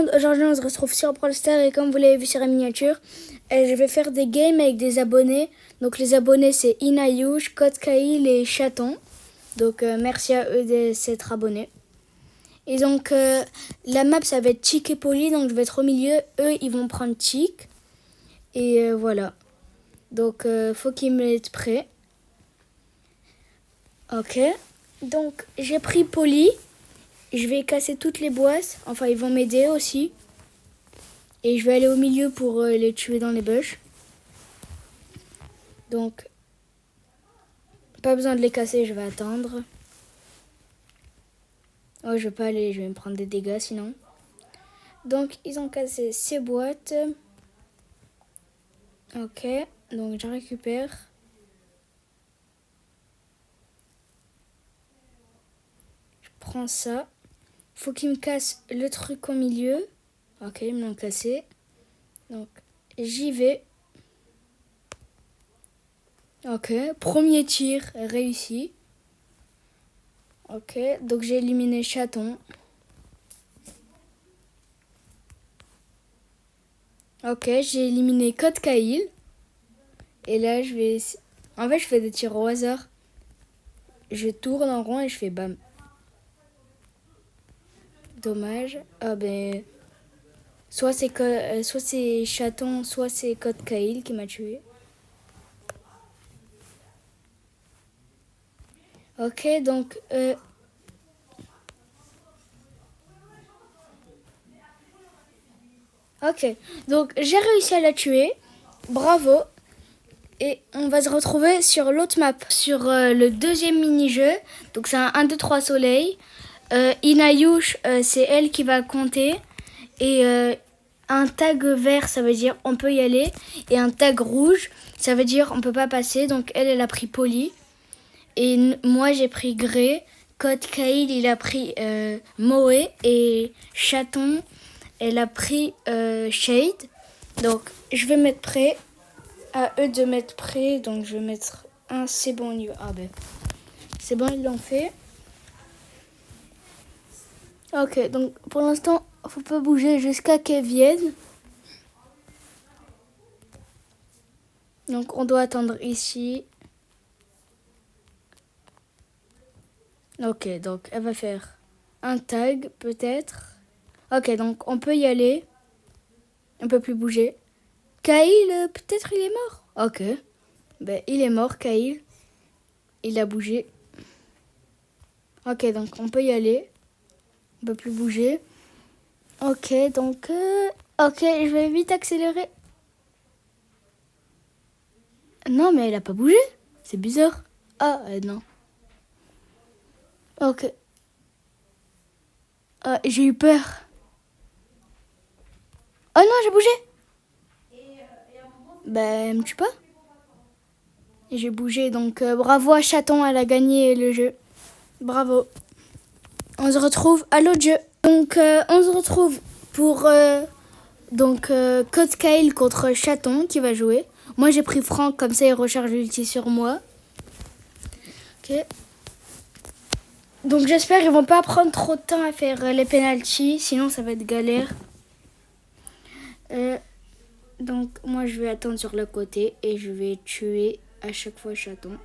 monde, aujourd'hui on se retrouve sur Brawl Stars et comme vous l'avez vu sur la miniature, je vais faire des games avec des abonnés. Donc les abonnés c'est Inayush, Kotkail et Chaton. Donc merci à eux de s'être abonnés. Et donc la map ça va être Chick et Polly, donc je vais être au milieu. Eux ils vont prendre Chick. Et voilà. Donc faut qu'ils me mettent prêts. Ok. Donc j'ai pris Polly. Je vais casser toutes les boîtes. Enfin, ils vont m'aider aussi. Et je vais aller au milieu pour les tuer dans les bush. Donc, pas besoin de les casser, je vais attendre. Oh, je vais pas aller, je vais me prendre des dégâts sinon. Donc, ils ont cassé ces boîtes. Ok, donc je récupère. Je prends ça. Faut qu'ils me cassent le truc au milieu. Ok, ils me l'ont cassé. Donc, j'y vais. Ok, premier tir réussi. Ok, donc j'ai éliminé Chaton. Ok, j'ai éliminé Kotkail. Et là, je vais... En fait, je fais des tirs au hasard. Je tourne en rond et je fais bam. Dommage. Ah ben... soit c'est Chaton, soit c'est Kotkail qui m'a tué. Ok, donc... Ok, donc j'ai réussi à la tuer. Bravo. Et on va se retrouver sur l'autre map. Sur le deuxième mini-jeu. Donc c'est un 1, 2, 3 soleil. Inayush, c'est elle qui va compter. Et un tag vert, ça veut dire on peut y aller. Et un tag rouge, ça veut dire on peut pas passer. Donc elle a pris Polly. Et moi, j'ai pris Grey. Kotkail, il a pris Moe. Et Chaton, elle a pris Shade. Donc, je vais mettre prêt. À eux de mettre prêt. Donc, je vais mettre un. C'est bon, ah ben. C'est bon, ils l'ont fait. Ok, donc pour l'instant, faut pas bouger jusqu'à qu'elles viennent. Donc, on doit attendre ici. Ok, donc elle va faire un tag peut-être. Ok, donc on peut y aller. On peut plus bouger. Kaïl, peut-être il est mort. Ok. Ben, il est mort, Kaïl. Il a bougé. Ok, donc on peut y aller. On peut plus bouger. Ok, donc... Ok, je vais vite accélérer. Non, mais elle a pas bougé. C'est bizarre. Ah, non. Ok. Ah, j'ai eu peur. Oh non, j'ai bougé. Ben, elle me tue pas. Et j'ai bougé, donc bravo à Chaton, elle a gagné le jeu. Bravo. On se retrouve à l'autre jeu. Donc, on se retrouve pour Kotkail contre Chaton qui va jouer. Moi, j'ai pris Franck, comme ça, il recharge l'ulti sur moi. Ok. Donc, j'espère qu'ils vont pas prendre trop de temps à faire les penalties, sinon ça va être galère. Donc, moi, je vais attendre sur le côté et je vais tuer à chaque fois Chaton.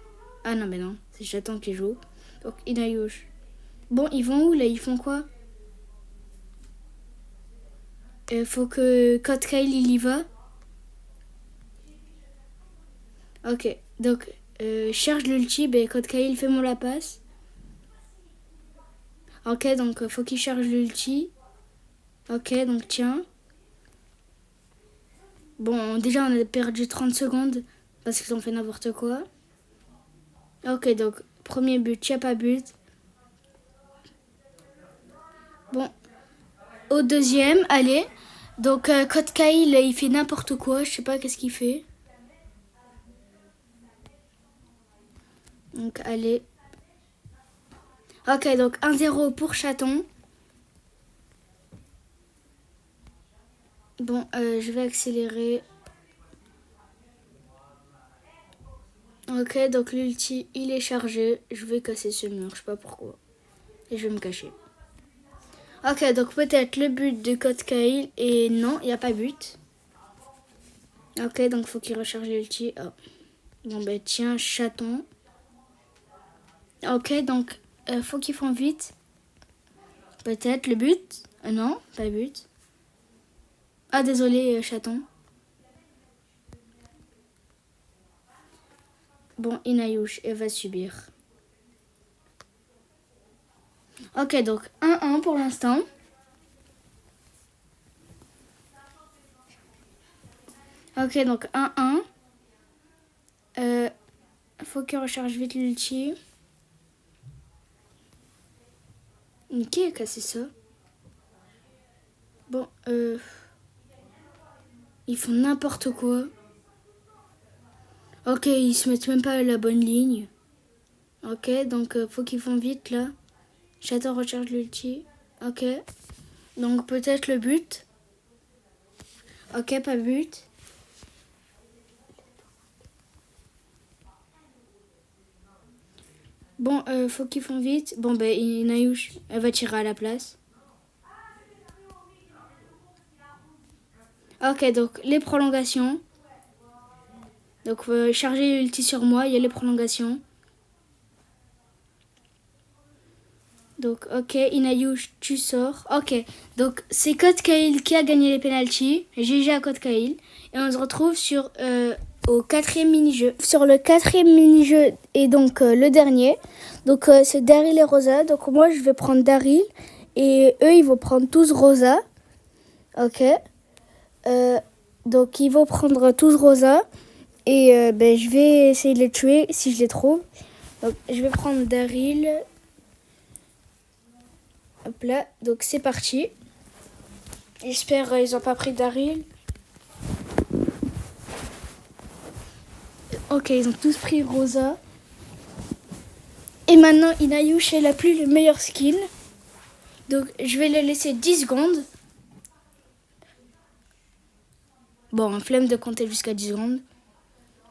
Ah non, mais non, c'est Chaton qui joue. Donc, Inayush. Bon, ils vont où là? Ils font quoi? Faut que Kotkail il y va. Ok, donc charge l'ulti, ben Kotkail fais-moi la passe. Ok, donc faut qu'il charge l'ulti. Ok, donc tiens. Bon, déjà on a perdu 30 secondes parce qu'ils ont fait n'importe quoi. Ok, donc premier but, y a pas but. Bon, au deuxième, allez. Donc Kotkail il fait n'importe quoi, je sais pas qu'est-ce qu'il fait. Donc allez. Ok, donc 1-0 pour Chaton. Bon, je vais accélérer. Ok, donc l'ulti, il est chargé. Je vais casser ce mur, je sais pas pourquoi. Et je vais me cacher. Ok, donc peut-être le but de Code Kail. Et non, il n'y a pas but. Ok, donc faut qu'il recharge l'ulti. Oh. Bon, ben tiens, chaton. Ok, donc faut qu'ils font vite. Peut-être le but. Non, pas le but. Ah, désolé, chaton. Bon, Inayush, elle va subir. Ok, donc 1-1 pour l'instant. Ok, donc 1-1. Faut qu'il recharge vite l'ulti. Qui a cassé ça? Bon, ils font n'importe quoi. Ok, ils se mettent même pas à la bonne ligne. Ok, donc faut qu'ils font vite là. J'attends recharge l'ulti. Ok. Donc peut-être le but. Ok, pas but. Bon, faut qu'ils font vite. Bon, ben, Nayush, elle va tirer à la place. Ok, donc les prolongations. Donc, charger l'ulti sur moi, il y a les prolongations. Donc, ok, Inayush, tu sors. Ok, donc c'est Code Kail qui a gagné les penalties. GG à Code Kail. Et on se retrouve sur au 4e mini-jeu. Sur le 4e mini-jeu et donc le dernier. Donc, c'est Daryl et Rosa. Donc, moi, je vais prendre Daryl. Et eux, ils vont prendre tous Rosa. Ok. Donc, ils vont prendre tous Rosa. Et ben, je vais essayer de les tuer si je les trouve. Donc, je vais prendre Daryl. Hop là, donc c'est parti. J'espère ils ont pas pris Daryl. Ok, ils ont tous pris Rosa. Et maintenant, Inayush, elle a plus le meilleur skill. Donc, je vais le laisser 10 secondes. Bon, flemme de compter jusqu'à 10 secondes.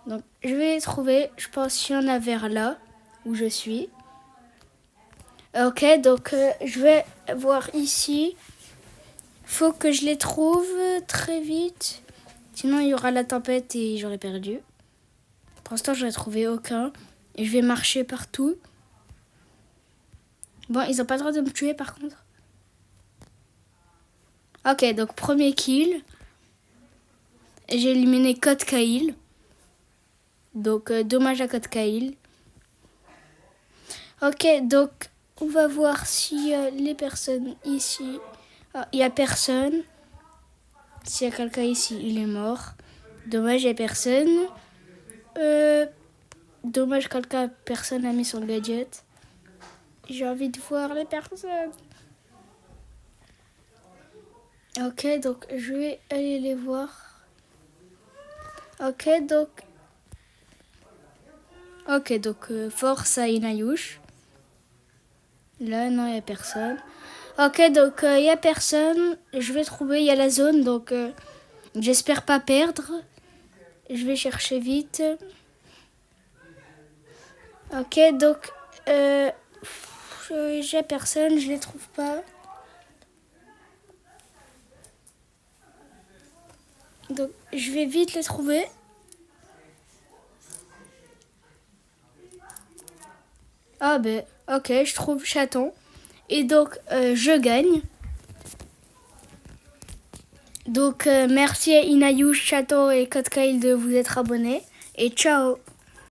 Donc, je vais trouver, je pense qu'il y en a vers là, où je suis. Ok, donc je vais voir ici. Faut que je les trouve très vite. Sinon, il y aura la tempête et j'aurai perdu. Pour l'instant, je n'ai trouvé aucun. Et je vais marcher partout. Bon, ils n'ont pas le droit de me tuer par contre. Ok, donc premier kill. J'ai éliminé Code Kail. Donc, dommage à Code Kail. Ok, donc on va voir si les personnes ici... Ah, il n'y a personne. S'il y a quelqu'un ici, il est mort. Dommage, il n'y a personne. Dommage, personne n'a mis son gadget. J'ai envie de voir les personnes. Ok, donc je vais aller les voir. Ok, donc force à Inayush. Là, non, il n'y a personne. Ok, donc il n'y a personne. Je vais trouver, il y a la zone, donc j'espère pas perdre. Je vais chercher vite. Ok, donc j'ai personne, je les trouve pas. Donc je vais vite les trouver. Ah ben, ok, je trouve chaton. Et donc je gagne. Donc merci à Inayush, Chaton et Code Kail de vous être abonnés. Et ciao!